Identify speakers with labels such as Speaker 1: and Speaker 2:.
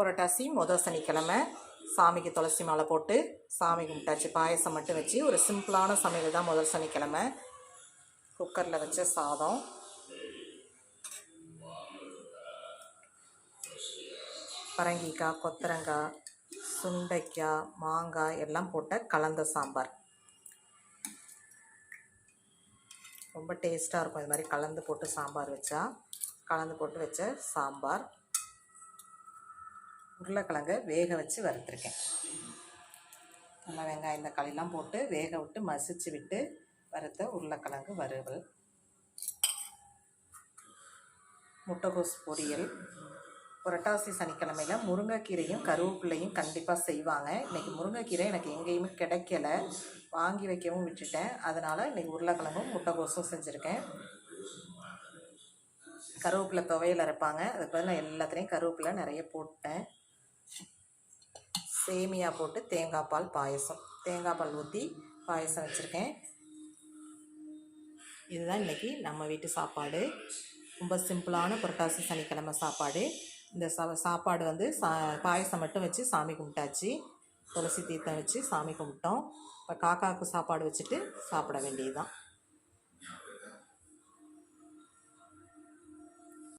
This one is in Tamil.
Speaker 1: புரட்டாசி சனிக்கிழமை சாமிக்கு துளசி மாலை போட்டு சாமி கும்பிட்டாச்சு. பாயசம் மட்டும் வச்சு ஒரு சிம்பிளான சமையல் தான் முதல் சனிக்கிழமை. குக்கரில் வச்ச சாதம், பரங்கிக்காய், கொத்தரங்காய், சுண்டைக்காய், மாங்காய் எல்லாம் போட்ட கலந்த சாம்பார். ரொம்ப டேஸ்ட்டாக இருக்கும். இது மாதிரி கலந்து போட்டு சாம்பார் வச்சா. கலந்து போட்டு வச்ச சாம்பார். உருளைக்கிழங்கை வேக வச்சு வறுத்துருக்கேன். நல்லா வெங்காயம் தக்காளிலாம் போட்டு வேக விட்டு மசிச்சு விட்டு வறுத்த உருளைக்கிழங்கு வறுவல். முட்டைகோஸ் பொரியல். புரட்டாசி சனிக்கிழமையில் முருங்கைக்கீரையும் கருவேப்பிலையும் கண்டிப்பாக செய்வாங்க. இன்றைக்கி முருங்கைக்கீரை எனக்கு எங்கேயுமே கிடைக்கல, வாங்கி வைக்கவும் விட்டுட்டேன். அதனால் இன்றைக்கி உருளைக்கிழங்கும் முட்டைகோஸும் செஞ்சுருக்கேன். கருவேப்பிலை துவையல் அரைப்பாங்க, அதுக்கு பதில் நான் எல்லாத்துலேயும் கருவேப்பிலை நிறைய போட்டேன். சேமியா போட்டு தேங்காய் பால் பாயசம், தேங்காய் பால் ஊற்றி பாயசம் வச்சுருக்கேன். இதுதான் இன்றைக்கி நம்ம வீட்டு சாப்பாடு. ரொம்ப சிம்பிளான புரட்டாசி சனிக்கிழமை சாப்பாடு. இந்த சாப்பாடு வந்து பாயசம் மட்டும் வச்சு சாமி கும்பிட்டாச்சு. துளசி தீர்த்தம் வச்சு சாமி கும்பிட்டோம். இப்போ காக்காவுக்கு சாப்பாடு வச்சுட்டு சாப்பிட வேண்டியது தான்.